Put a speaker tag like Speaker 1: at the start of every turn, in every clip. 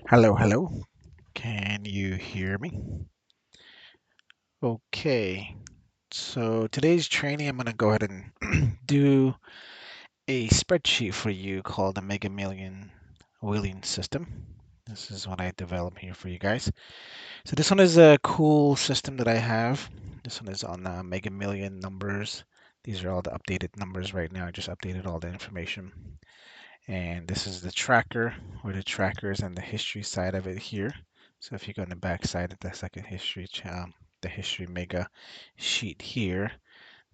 Speaker 1: Hello, hello. Can you hear me? Okay. So today's training, I'm going to go ahead and do a spreadsheet for you called the Mega Million Wheeling System. This is what I developed here for you guys. So this one is a cool system that I have. This one is on Mega Million numbers. These are all the updated numbers right now. I just updated all the information. And this is the tracker, where the tracker is on the history side of it here. So if you go on the back side of the second history, the history mega sheet here,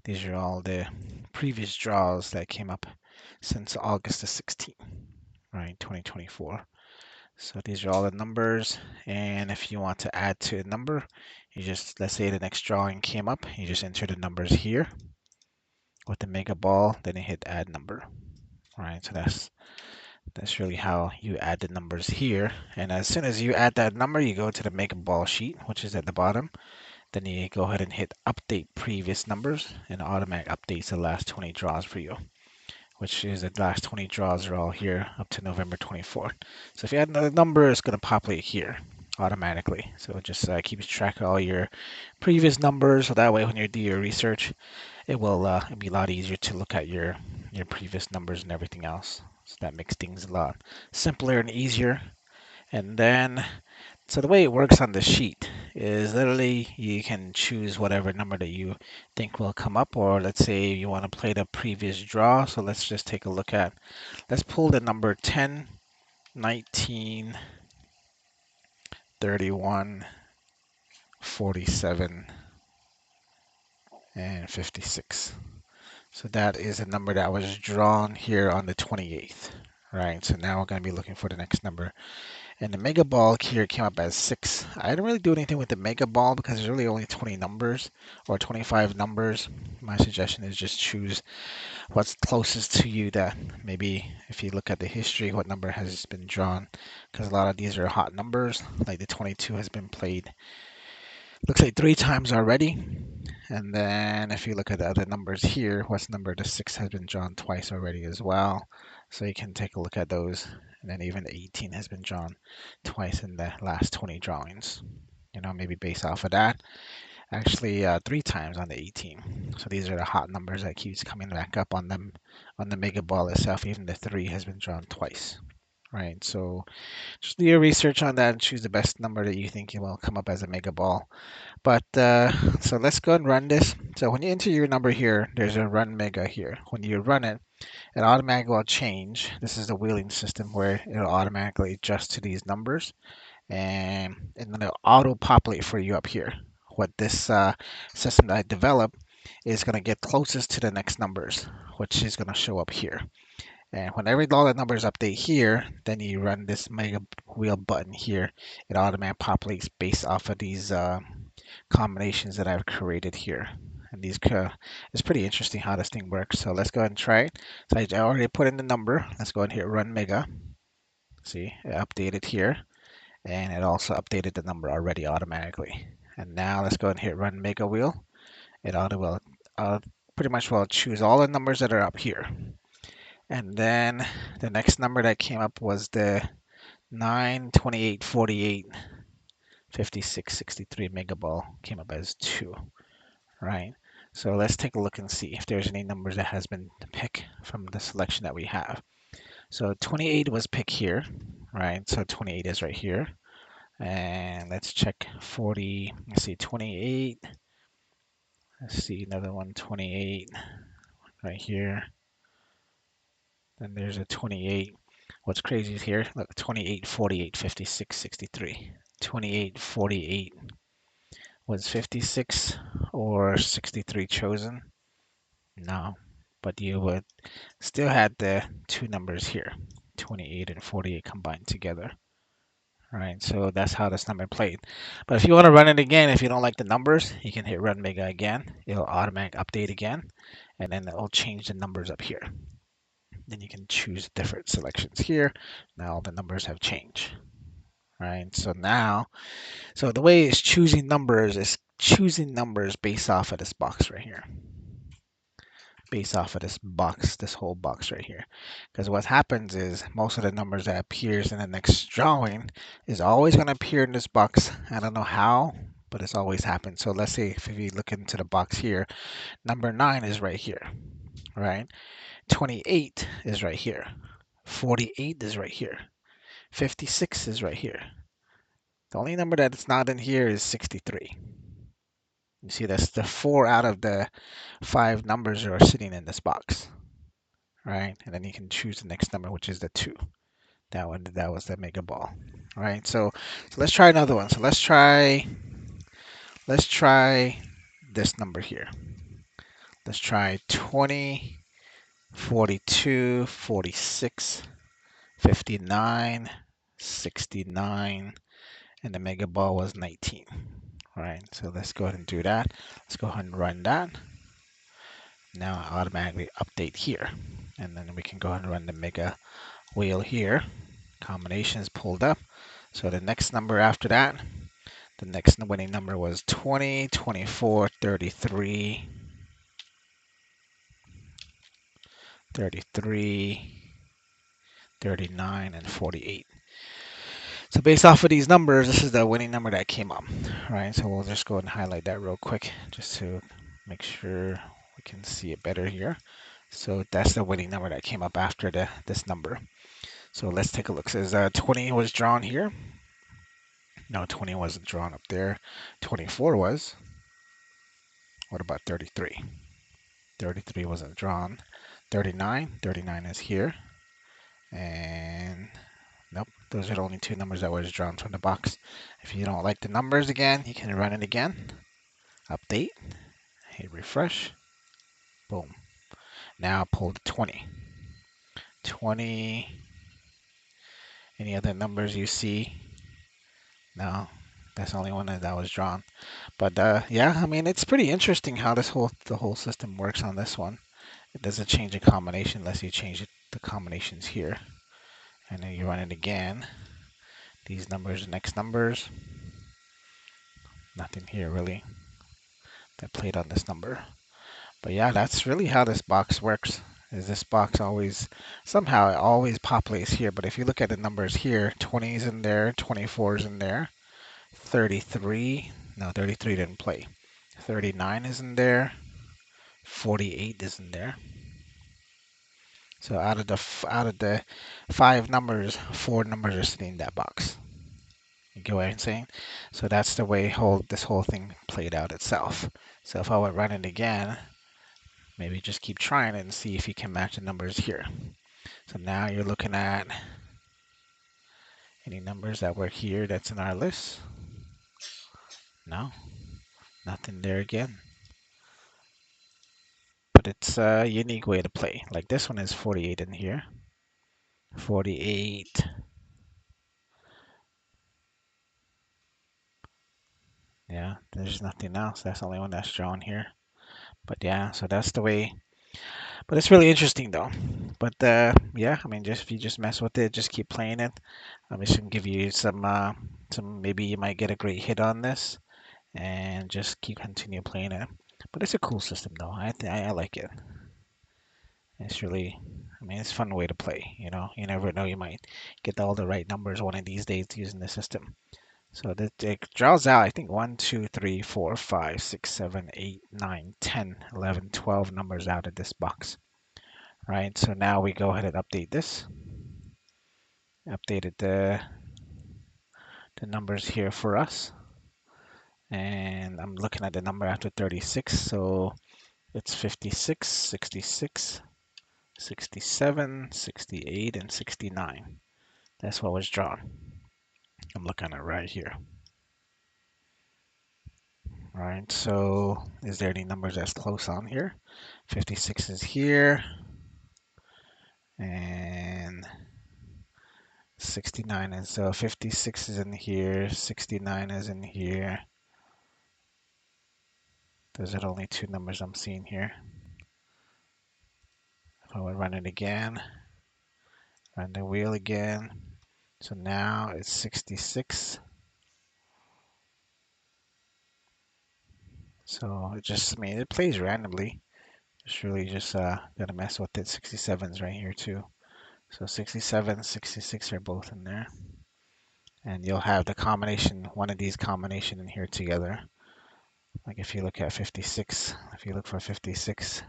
Speaker 1: these are all the previous draws that came up since August the 16th, right, 2024. So these are all the numbers, and if you want to add to a number, you just, let's say the next drawing came up, you just enter the numbers here with the mega ball, then you hit add number, right? So that's really how you add the numbers here. And as soon as you add that number, you go to the MegaBall sheet, which is at the bottom. Then you go ahead and hit update previous numbers, and automatic updates the last 20 draws for you, which is the last 20 draws are all here up to November 24th. So if you add another number, it's going to populate here automatically. So it just keeps track of all your previous numbers. So that way, when you do your research, it'll be a lot easier to look at your previous numbers and everything else. So that makes things a lot simpler and easier. And then, so the way it works on the sheet is literally you can choose whatever number that you think will come up, or let's say you want to play the previous draw. So let's just take a look at, let's pull the number 10, 19, 31, 47, and 56. So that is a number that was drawn here on the 28th, right? So now we're going to be looking for the next number. And the Mega Ball here came up as 6. I didn't really do anything with the Mega Ball because there's really only 20 numbers or 25 numbers. My suggestion is just choose what's closest to you, that maybe if you look at the history, what number has been drawn, because a lot of these are hot numbers, like the 22 has been played, looks like 3 times already. And then if you look at the other numbers here, what's number the 6 has been drawn twice already as well. So you can take a look at those. And then even the 18 has been drawn twice in the last 20 drawings. Maybe based off of that. Actually, 3 times on the 18. So these are the hot numbers that keeps coming back up on them on the mega ball itself. Even the 3 has been drawn twice. Right, so just do your research on that and choose the best number that you think will come up as a mega ball. But so let's go and run this. So when you enter your number here, there's a run mega here. When you run it, it automatically will change. This is the wheeling system where it'll automatically adjust to these numbers, and then it'll auto populate for you up here. What this system that I developed is going to get closest to the next numbers, which is going to show up here. And whenever all the numbers update here, then you run this mega wheel button here. It automatically populates based off of these combinations that I've created here. And it's pretty interesting how this thing works. So let's go ahead and try it. So I already put in the number. Let's go ahead and hit run mega. See, it updated here, and it also updated the number already automatically. And now let's go ahead and hit run mega wheel. It auto will pretty much will choose all the numbers that are up here. And then the next number that came up was the 9, 28, 48, 56, 63 megaball came up as 2. Right. So let's take a look and see if there's any numbers that has been picked from the selection that we have. So 28 was picked here, right? So 28 is right here. And let's check 40. Let's see, 28. Let's see, another one, 28 right here. Then there's a 28. What's crazy is here, look, 28, 48, 56, 63. 28, 48 was 56 or 63 chosen? No, but you would still had the two numbers here, 28 and 48 combined together. All right, so that's how this number played. But if you want to run it again, if you don't like the numbers, you can hit run mega again. It'll automatic update again, and then it'll change the numbers up here. Then you can choose different selections here. Now the numbers have changed. All right, so the way it's choosing numbers is choosing numbers based off of this box right here. based off of this box, this whole box right here. Because what happens is most of the numbers that appears in the next drawing is always going to appear in this box. I don't know how, but it's always happened. So let's say if you look into the box here, number 9 is right here, right? 28 is right here. 48 is right here. 56 is right here. The only number that's not in here is 63. You see, that's the 4 out of the 5 numbers are sitting in this box, right? And then you can choose the next number, which is the 2. That was the mega ball, right? So let's try another one. So let's try this number here. Let's try 20, 42, 46, 59, 69, and the mega ball was 19. All right, so let's go ahead and do that. Let's go ahead and run that. Now I automatically update here. And then we can go ahead and run the mega wheel here. Combinations pulled up. So the next number after that, the next winning number was 20, 24, 33, 33, 39, and 48. So based off of these numbers, this is the winning number that came up, right? So we'll just go ahead and highlight that real quick just to make sure we can see it better here. So that's the winning number that came up after this number. So let's take a look. It says 20 was drawn here. No, 20 wasn't drawn up there. 24 was. What about 33? 33 wasn't drawn. 39 is here. And nope, those are the only 2 numbers that was drawn from the box. If you don't like the numbers again, you can run it again. Update, hit refresh, boom. Now pull the 20. 20, any other numbers you see? No, that's the only one that was drawn. But yeah, I mean, it's pretty interesting how the whole system works on this one. It doesn't change the combination unless you change the combinations here. And then you run it again. These numbers, next numbers. Nothing here really that played on this number. But yeah, that's really how this box works. Is this box always somehow it always populates here. But if you look at the numbers here, 20 is in there, 24 is in there, 33. No, 33 didn't play. 39 is in there, 48 is in there. So out of the 5 numbers, 4 numbers are sitting in that box. You get what I'm saying? So that's the way this whole thing played out itself. So if I would run it again, maybe just keep trying it and see if you can match the numbers here. So now you're looking at any numbers that were here that's in our list. No, nothing there again. But it's a unique way to play. Like this one is 48 in here. 48. Yeah, there's nothing else. That's the only one that's drawn here. But yeah, so that's the way. But it's really interesting though. But yeah, I mean, just if you just mess with it, just keep playing it. I'm just gonna give you some. Maybe you might get a great hit on this, and just keep continue playing it. But it's a cool system though. I like it. It's really, I mean, it's a fun way to play. You know, you never know, you might get all the right numbers one of these days using the system. So that it draws out, I think 1, 2, 3, 4, 5, 6, 7, 8, 9, 10, 11, 12 numbers out of this box. Right, so now we go ahead and update this. Updated the numbers here for us. And I'm looking at the number after 36, so it's 56, 66, 67, 68, and 69. That's what was drawn. I'm looking at it right here. All right, so is there any numbers that's close on here? 56 is here, and 69 is, so 56 is in here, 69 is in here. Those are the only 2 numbers I'm seeing here. If I would run it again, run the wheel again. So now it's 66. So it just, I mean, it plays randomly. Just really just gotta mess with it. 67's right here too. So 67, 66 are both in there. And you'll have the combination, one of these combination in here together. Like if you look at 56, if you look for 56,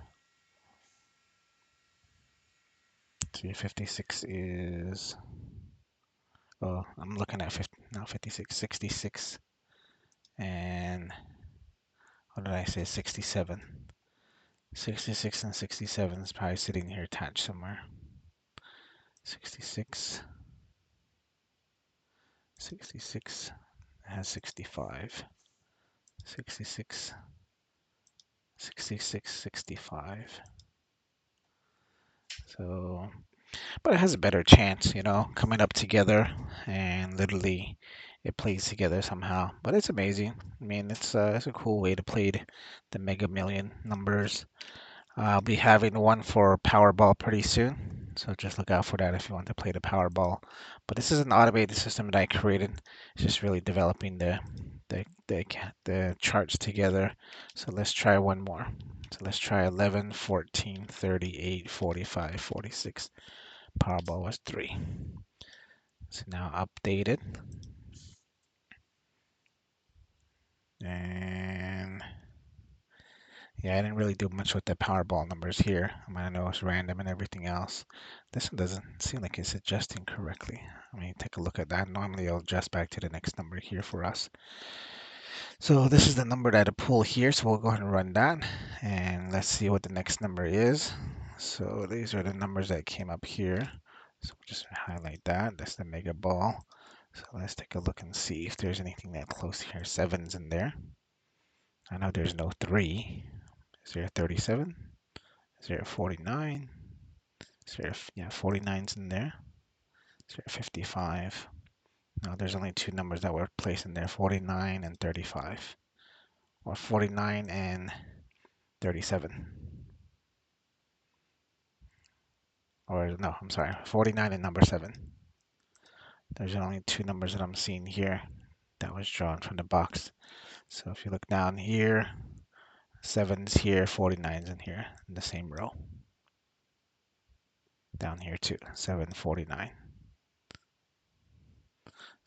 Speaker 1: see 56 is, oh, I'm looking at 50, no, 56, 66, and what did I say, 67. 66 and 67 is probably sitting here attached somewhere. 66, 66 has 65, 66, 66, 65. So, but it has a better chance, coming up together and literally it plays together somehow. But it's amazing. I mean, it's a cool way to play the Mega Million numbers. I'll be having one for Powerball pretty soon, so just look out for that if you want to play the Powerball. But this is an automated system that I created. It's just really developing the charts together. So let's try one more. So let's try 11, 14, 38, 45, 46. Powerball was 3. So now update it. And yeah, I didn't really do much with the Powerball numbers here. I mean, I know it's random and everything else. This one doesn't seem like it's adjusting correctly. Let me take a look at that. Normally it'll adjust back to the next number here for us. So this is the number that I pull here. So we'll go ahead and run that. And let's see what the next number is. So these are the numbers that came up here. So we'll just highlight that. That's the mega ball. So let's take a look and see if there's anything that close here. 7's in there. I know there's no 3. Is there a 37? Is there a 49? Is there yeah, 49's in there? Is there a 55? No, there's only 2 numbers that were placed in there, 49 and 35. Or 49 and 37. Or no, I'm sorry, 49 and number 7. There's only 2 numbers that I'm seeing here that was drawn from the box. So if you look down here, 7's here, 49's in here, in the same row. Down here too, 7, 49.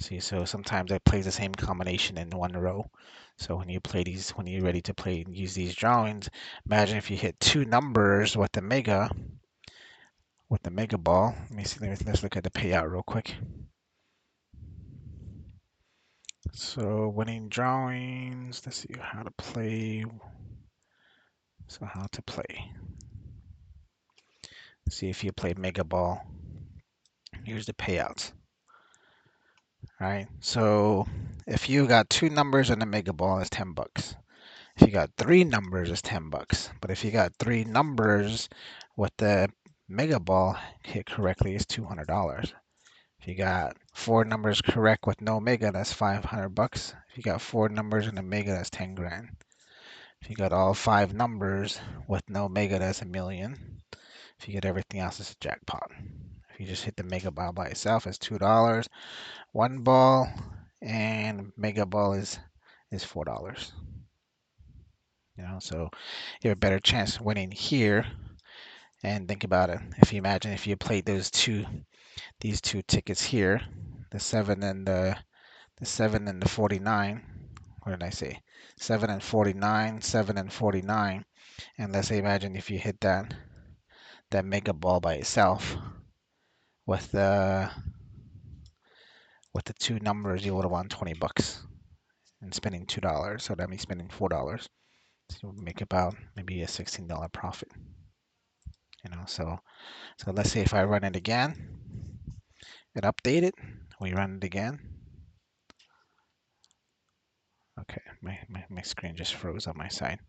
Speaker 1: See, so sometimes it plays the same combination in one row. So when you play these, when you're ready to play and use these drawings, imagine if you hit 2 numbers with the mega ball. Let me see, let's look at the payout real quick. So winning drawings, let's see how to play. So how to play. See if you play mega ball. Here's the payouts. All right. So if you got 2 numbers and a mega ball, it's 10 bucks. If you got 3 numbers, it's 10 bucks. But if you got 3 numbers with the mega ball hit correctly, it's $200. If you got 4 numbers correct with no mega, that's 500 bucks. If you got 4 numbers and a mega, that's 10 grand. If you got all 5 numbers with no mega, that's a million. If you get everything else, it's a jackpot. If you just hit the mega ball by itself, it's $2. 1 ball and mega ball is $4. So you have a better chance of winning here. And think about it. If you imagine if you played these 2 tickets here, the 7 and the 49. What did I say? 7 and 49, 7 and 49. And let's say imagine if you hit that mega ball by itself with the 2 numbers, you would have won 20 bucks and spending $2. So that means spending $4. So you'll make about maybe a $16 profit. So let's say if I run it again and update it, we run it again. Okay, my screen just froze on my side.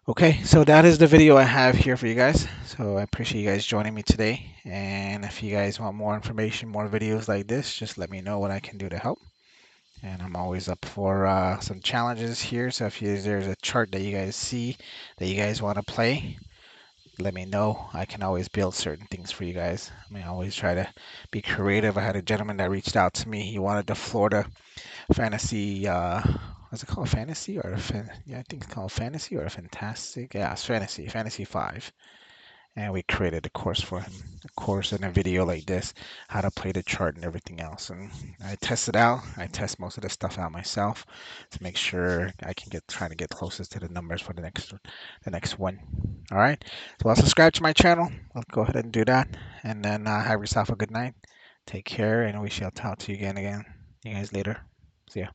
Speaker 1: Okay, so that is the video I have here for you guys. So I appreciate you guys joining me today. And if you guys want more information, more videos like this, just let me know what I can do to help. And I'm always up for some challenges here. So if there's a chart that you guys see that you guys want to play, let me know. I can always build certain things for you guys. I always try to be creative. I had a gentleman that reached out to me. He wanted the Florida fantasy, Was it called Fantasy or yeah, I think it's called Fantasy or Fantastic. Yeah, it's Fantasy 5. And we created a course for him, a course and a video like this, how to play the chart and everything else. And I test it out. I test most of the stuff out myself to make sure I can try to get closest to the numbers for the next one. All right. So I'll subscribe to my channel. I'll go ahead and do that, and then have yourself a good night. Take care, and we shall talk to you again. You guys later. See ya.